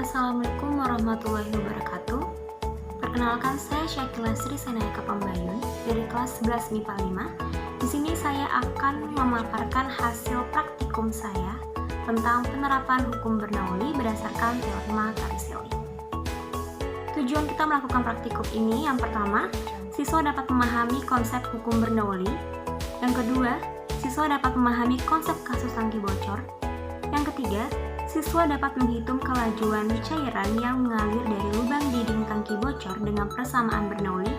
Assalamualaikum warahmatullahi wabarakatuh. Perkenalkan, saya Syakila Sri Senayaka Pambayun dari kelas 11 MIPA 5. Di sini saya akan memaparkan hasil praktikum saya tentang penerapan hukum Bernoulli berdasarkan teorema Torricelli. Tujuan kita melakukan praktikum ini, yang pertama, siswa dapat memahami konsep hukum Bernoulli. Yang kedua, siswa dapat memahami konsep kasus tangki bocor. Yang ketiga, siswa dapat menghitung kelajuan cairan yang mengalir dari lubang dinding tangki bocor dengan persamaan Bernoulli.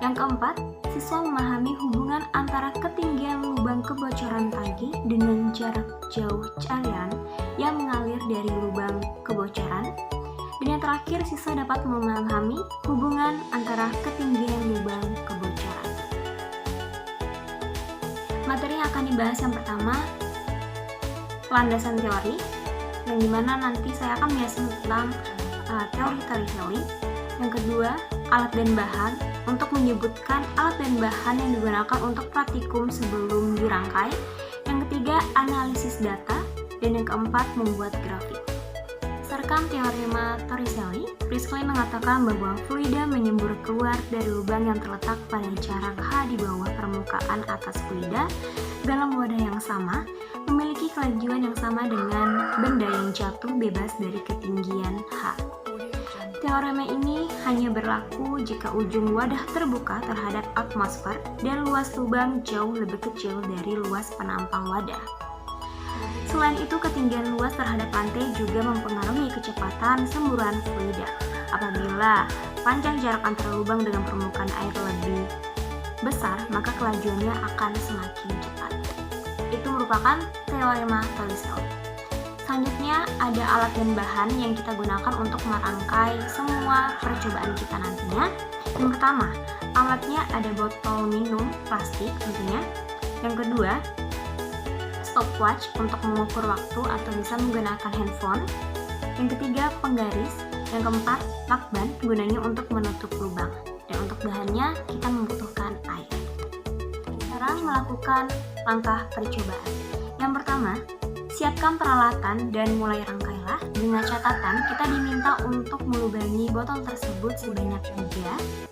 Yang keempat, siswa memahami hubungan antara ketinggian lubang kebocoran tangki dengan jarak jauh cairan yang mengalir dari lubang kebocoran. Dan yang terakhir, siswa dapat memahami hubungan antara ketinggian lubang kebocoran. Materi yang akan dibahas yang pertama, landasan teori, yang dimana nanti saya akan menjelaskan tentang teori Torricelli. Yang kedua, alat dan bahan, untuk menyebutkan alat dan bahan yang digunakan untuk praktikum sebelum dirangkai. Yang ketiga, analisis data. Dan yang keempat, membuat grafik. Berdasarkan teorema Torricelli, Priestley mengatakan bahwa fluida menyembur keluar dari lubang yang terletak pada jarak H di bawah permukaan atas fluida dalam wadah yang sama, memiliki kelajuan yang sama dengan benda yang jatuh bebas dari ketinggian H. Teorema ini hanya berlaku jika ujung wadah terbuka terhadap atmosfer dan luas lubang jauh lebih kecil dari luas penampang wadah. Selain itu, ketinggian luas terhadap lantai juga mempengaruhi kecepatan semburan fluida. Apabila panjang jarak antara lubang dengan permukaan air lebih besar, maka kelajuannya akan semakin cepat. Itu merupakan teorema Torricelli. Selanjutnya ada alat dan bahan yang kita gunakan untuk merangkai semua percobaan kita nantinya. Yang pertama, alatnya ada botol minum plastik tentunya. Yang kedua, stopwatch untuk mengukur waktu atau bisa menggunakan handphone. Yang ketiga, penggaris. Yang keempat, lakban, gunanya untuk menutup lubang. Dan untuk bahannya kita membutuhkan air. Sekarang melakukan langkah percobaan. Yang pertama, siapkan peralatan dan mulai rangkailah. Dengan catatan, kita diminta untuk melubangi botol tersebut sebanyak 3.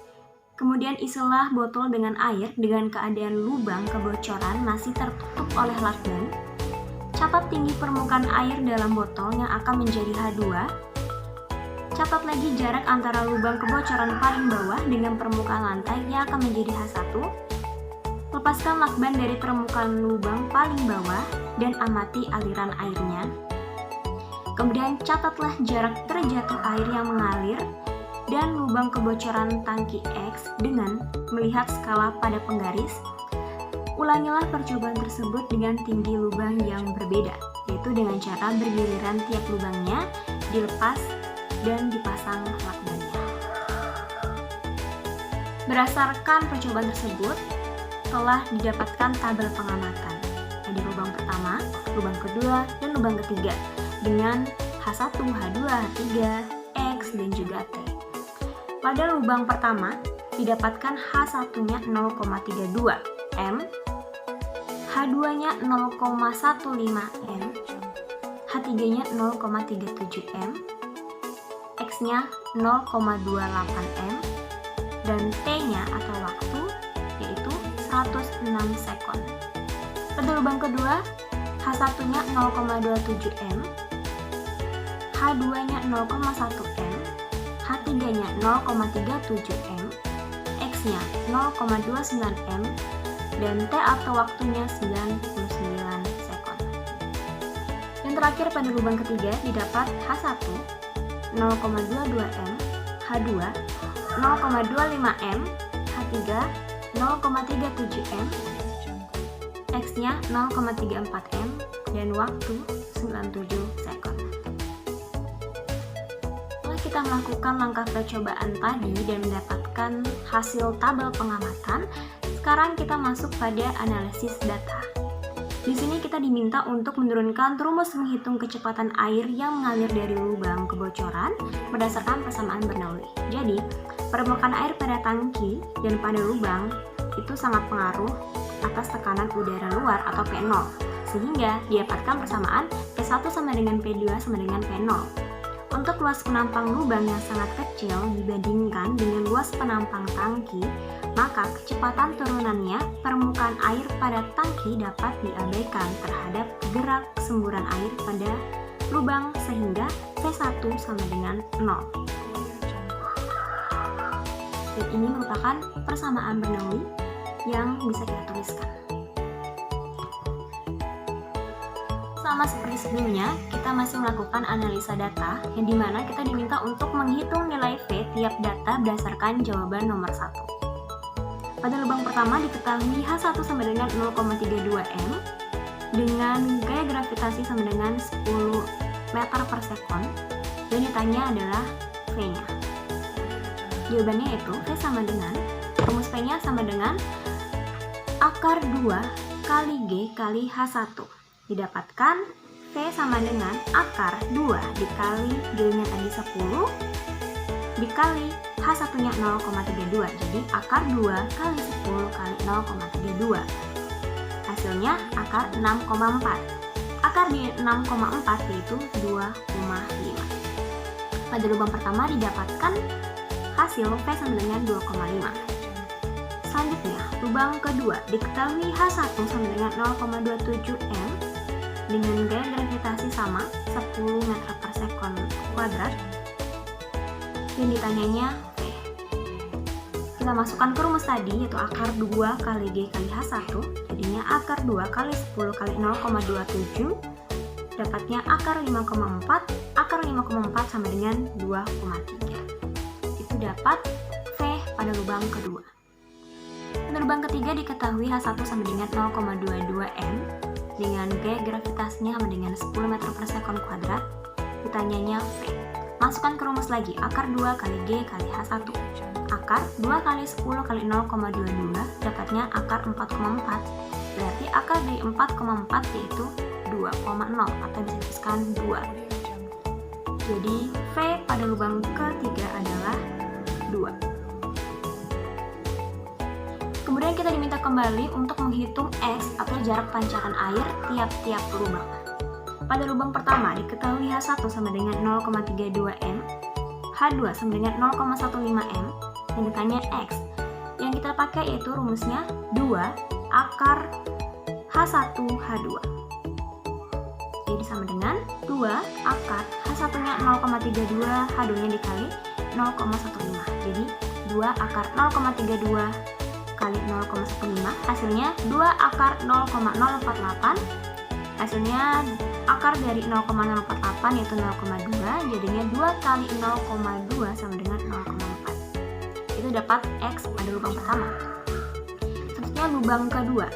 Kemudian isilah botol dengan air dengan keadaan lubang kebocoran masih tertutup oleh lakban. Catat tinggi permukaan air dalam botol yang akan menjadi H2. Catat lagi jarak antara lubang kebocoran paling bawah dengan permukaan lantai yang akan menjadi H1. Lepaskan lakban dari permukaan lubang paling bawah dan amati aliran airnya. Kemudian catatlah jarak terjatuh air yang mengalir dan lubang kebocoran tangki X dengan melihat skala pada penggaris. Ulangilah percobaan tersebut dengan tinggi lubang yang berbeda, yaitu dengan cara bergiliran tiap lubangnya dilepas dan dipasang lakbannya. Berdasarkan percobaan tersebut, telah didapatkan tabel pengamatan. Ada lubang pertama, lubang kedua, dan lubang ketiga dengan H1, H2, H3, X, dan juga T. Pada lubang pertama, didapatkan H1-nya 0,32 M, H2-nya 0,15 M, H3-nya 0,37 M, X-nya 0,28 M, dan T-nya atau waktu yaitu 106 sekon. Pada lubang kedua, H1-nya 0,27 M, H2-nya 0,1 M, H3-nya 0,37 M, X-nya 0,29 M, dan T atau waktunya 99 sekon. Yang terakhir pada lubang ketiga didapat H1 0,22 M, H2 0,25 M, H3 0,37 M, X-nya 0,34 M, dan waktu 97 sekon. Setelah kita melakukan langkah percobaan tadi dan mendapatkan hasil tabel pengamatan, sekarang kita masuk pada analisis data. Di sini kita diminta untuk menurunkan rumus menghitung kecepatan air yang mengalir dari lubang kebocoran berdasarkan persamaan Bernoulli. Jadi, permukaan air pada tangki dan pada lubang itu sangat pengaruh atas tekanan udara luar atau P0, sehingga didapatkan persamaan P1 sama dengan P2 sama dengan P0. Untuk luas penampang lubang yang sangat kecil dibandingkan dengan luas penampang tangki, maka kecepatan turunannya permukaan air pada tangki dapat diabaikan terhadap gerak semburan air pada lubang sehingga V1 sama dengan 0. Dan ini merupakan persamaan Bernoulli yang bisa kita tuliskan. Sama seperti sebelumnya, kita masih melakukan analisa data yang dimana kita diminta untuk menghitung nilai V tiap data berdasarkan jawaban nomor 1. Pada lubang pertama diketahui H1 sama dengan 0,32 M dengan gaya gravitasi sama dengan 10 meter per sekon, dan ditanya adalah V-nya. Jawabannya yaitu V sama dengan, rumus V-nya sama dengan akar 2 kali G kali H1. Didapatkan V sama dengan akar 2 dikali G-nya tadi 10 dikali H1-nya 0,32. Jadi akar 2 kali 10 kali 0,32. Hasilnya akar 6,4. Akar di 6,4 yaitu 2,5. Pada lubang pertama didapatkan hasil V sama dengan 2,5. Selanjutnya, lubang kedua diketahui H1 sama dengan 0,27 M dengan gaya gravitasi sama 10 meter per sekon kuadrat, dan ditanyanya V. Kita masukkan ke rumus tadi yaitu akar 2 kali G kali H1, jadinya akar 2 kali 10 kali 0,27, dapatnya akar 5,4. Akar 5,4 sama dengan 2,3. Itu dapat V pada lubang kedua. Pada lubang ketiga diketahui H1 sama dengan 0,22 M dengan gaya gravitasinya sama dengan 10 meter per sekon kuadrat. Ditanyanya V. Masukkan ke rumus lagi, akar 2 kali G kali H1. Akar 2 kali 10 kali 0,22 dapatnya akar 4,4. Berarti akar dari 4,4 yaitu 2,0 atau bisa dituliskan 2. Jadi V pada lubang ketiga adalah 2. Kemudian kita diminta kembali untuk menghitung X atau jarak pancaran air tiap-tiap lubang. Pada lubang pertama diketahui H1 sama dengan 0,32 M, H2 sama dengan 0,15 M, dan ditanya X. Yang kita pakai yaitu rumusnya 2 akar H1 H2. Jadi sama dengan 2 akar H1-nya 0,32, H2-nya dikali 0,15. Jadi 2 akar 0,32 kali 0,15 hasilnya 2 akar 0,048. Hasilnya akar dari 0,048 yaitu 0,2, jadinya 2 kali 0,2 sama dengan 0,4. Itu dapat X pada lubang pertama. Selanjutnya lubang kedua.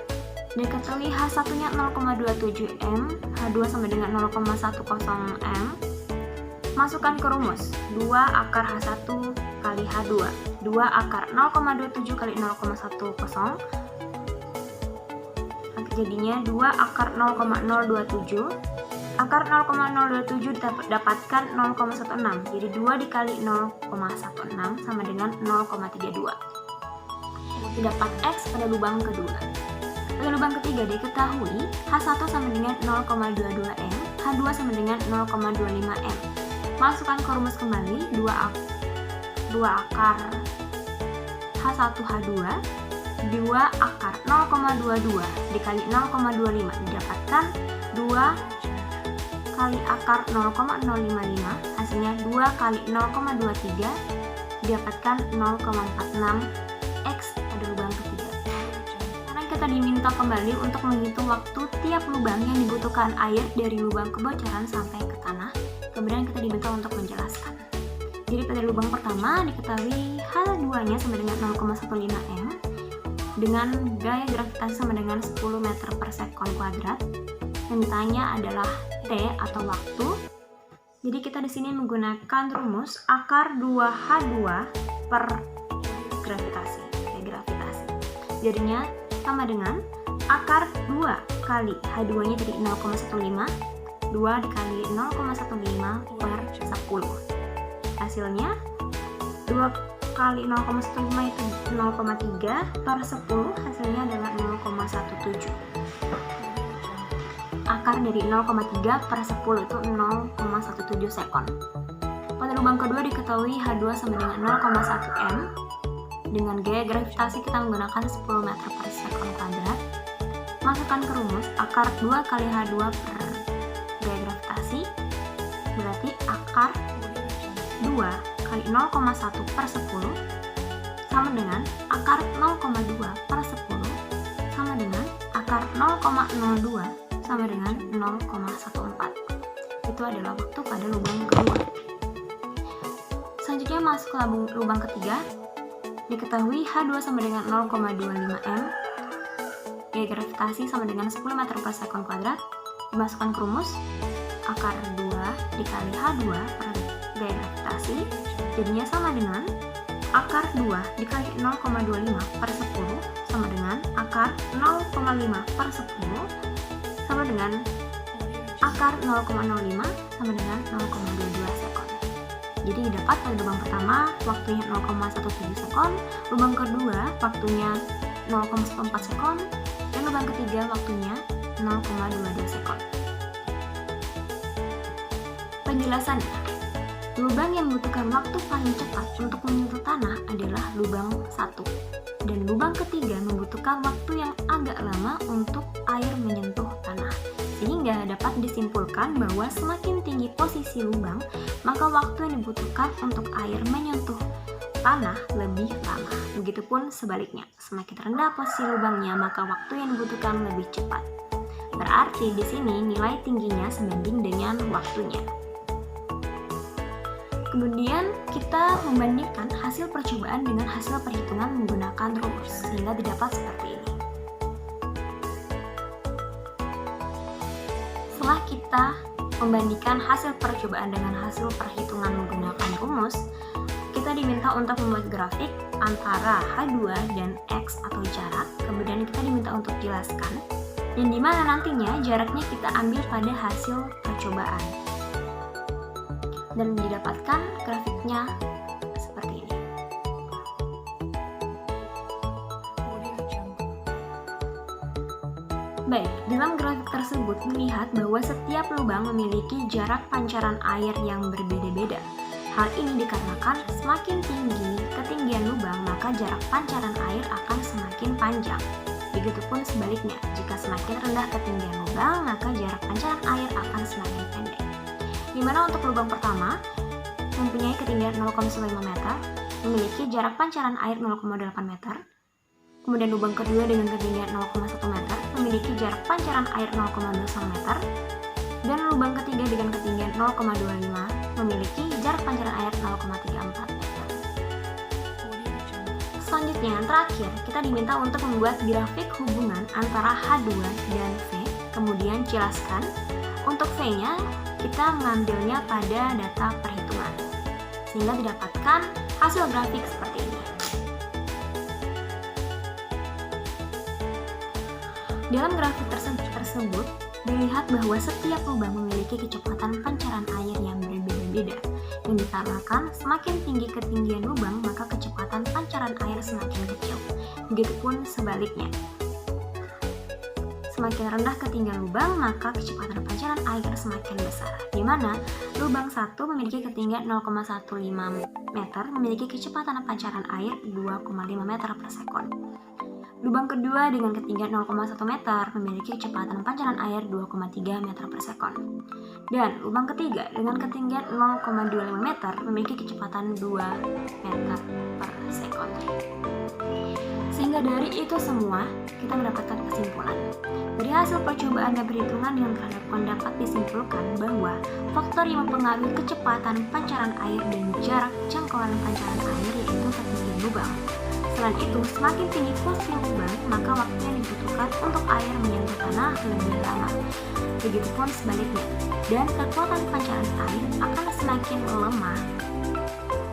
Diketahui H1-nya 0,27 M, H2 sama dengan 0,10 M. Masukkan ke rumus 2 akar H1 kali H2. 2 akar 0,27 kali 0,10. Jadinya 2 akar 0,027. Akar 0,027 dapatkan 0,16. Jadi 2 dikali 0,16 sama dengan 0,32. Dapat X pada lubang kedua. Pada lubang ketiga diketahui H1 sama dengan 0,22 M, H2 sama dengan 0,25 M. Masukkan ke rumus kembali 2 akar H1 H2, 2 akar 0,22 dikali 0,25 didapatkan 2 kali akar 0,055, hasilnya 2 kali 0,23 didapatkan 0,46 X pada lubang ketiga. Sekarang kita diminta kembali untuk menghitung waktu tiap lubang yang dibutuhkan air dari lubang kebocoran sampai ke tanah. Kemudian kita diminta untuk menjelaskan. Jadi pada lubang pertama diketahui H2-nya sama dengan 0,15 M dengan gaya gravitasi sama dengan 10 meter per sekon kuadrat. Yang ditanya adalah T atau waktu. Jadi kita di sini menggunakan rumus akar 2H2 per gravitasi. Jadinya sama dengan akar 2 kali H2-nya jadi 0,15, 2 dikali 0,15 per 10. Hasilnya 2 kali 0,15 itu 0,3 per 10, hasilnya adalah 0,17. Akar dari 0,3 per 10 itu 0,17 sekon. Pada lubang kedua diketahui H2 sama dengan 0,1 M. Dengan gaya gravitasi kita menggunakan 10 meter per sekon kuadrat. Masukkan ke rumus akar 2 kali H2 per gaya gravitasi, berarti akar 2 kali 0,1 per 10 sama dengan akar 0,2 per 10 sama dengan akar 0,02 sama dengan 0,14. Itu adalah waktu pada lubang kedua. Selanjutnya masuk ke lubang ketiga. Diketahui H2 sama dengan 0,25 M. Gaya gravitasi sama dengan 10 meter per sekon kuadrat. Dimasukkan ke rumus akar 2 dikali H2 per gaya gravitasi, jadinya sama dengan akar 2 dikali 0,25 per 10 sama dengan akar 0,5 per 10 sama dengan akar 0,05 sama dengan 0,22 sekon. Jadi didapat pada lubang pertama waktunya 0,17 sekon, lubang kedua waktunya 0,14 sekon, dan lubang ketiga waktunya 0,22 sekon. Penjelasannya, lubang yang membutuhkan waktu paling cepat untuk menyentuh tanah adalah lubang 1, dan lubang ketiga membutuhkan waktu yang agak lama untuk air menyentuh tanah. Sehingga dapat disimpulkan bahwa semakin tinggi posisi lubang, maka waktu yang dibutuhkan untuk air menyentuh tanah lebih lama. Begitupun sebaliknya, semakin rendah posisi lubangnya, maka waktu yang dibutuhkan lebih cepat. Berarti di sini nilai tingginya sebanding dengan waktunya. Kemudian kita membandingkan hasil percobaan dengan hasil perhitungan menggunakan rumus, sehingga didapat seperti ini. Setelah kita membandingkan hasil percobaan dengan hasil perhitungan menggunakan rumus, kita diminta untuk membuat grafik antara H2 dan X atau jarak, kemudian kita diminta untuk jelaskan, dan di mana nantinya jaraknya kita ambil pada hasil percobaan. Dan didapatkan grafiknya seperti ini. Baik, dalam grafik tersebut melihat bahwa setiap lubang memiliki jarak pancaran air yang berbeda-beda. Hal ini dikarenakan semakin tinggi ketinggian lubang, maka jarak pancaran air akan semakin panjang. Begitupun sebaliknya, jika semakin rendah ketinggian lubang, maka jarak pancaran air akan semakin pendek. Dimana untuk lubang pertama mempunyai ketinggian 0,15 meter, memiliki jarak pancaran air 0,8 meter. Kemudian lubang kedua dengan ketinggian 0,1 meter, memiliki jarak pancaran air 0,21 meter. Dan lubang ketiga dengan ketinggian 0,25, memiliki jarak pancaran air 0,34 meter. Selanjutnya, yang terakhir, kita diminta untuk membuat grafik hubungan antara H2 dan V. Kemudian jelaskan, untuk V-nya kita mengambilnya pada data perhitungan, sehingga didapatkan hasil grafik seperti ini. Dalam grafik tersebut, dilihat bahwa setiap lubang memiliki kecepatan pancaran air yang berbeda-beda, yang dikarenakan semakin tinggi ketinggian lubang, maka kecepatan pancaran air semakin kecil. Begitupun sebaliknya. Semakin rendah ketinggian lubang, maka kecepatan pancaran air semakin besar. Di mana lubang 1 memiliki ketinggian 0,15 meter, memiliki kecepatan pancaran air 2,5 meter per sekon. Lubang kedua dengan ketinggian 0,1 meter memiliki kecepatan pancaran air 2,3 meter per sekon. Dan lubang ketiga dengan ketinggian 0,25 meter memiliki kecepatan 2 meter per sekon. Sehingga dari itu semua, kita mendapatkan kesimpulan. Dari hasil percobaan dan perhitungan yang telah dilakukan dapat disimpulkan bahwa faktor yang mempengaruhi kecepatan pancaran air dan jarak jangkauan pancaran air yaitu ketinggian lubang. Selain itu, semakin tinggi posisi lubang, maka waktu yang dibutuhkan untuk air menyentuh tanah lebih lama. Begitupun sebaliknya, dan kekuatan pancaran air akan semakin lemah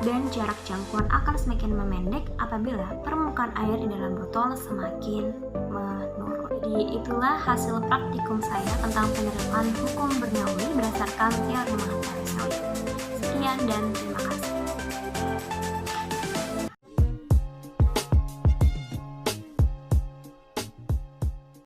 dan jarak jangkauan akan semakin memendek apabila permukaan air di dalam botol semakin menurun. Jadi itulah hasil praktikum saya tentang penerapan hukum Bernoulli berdasarkan teori matematika. Sekian dan terima kasih.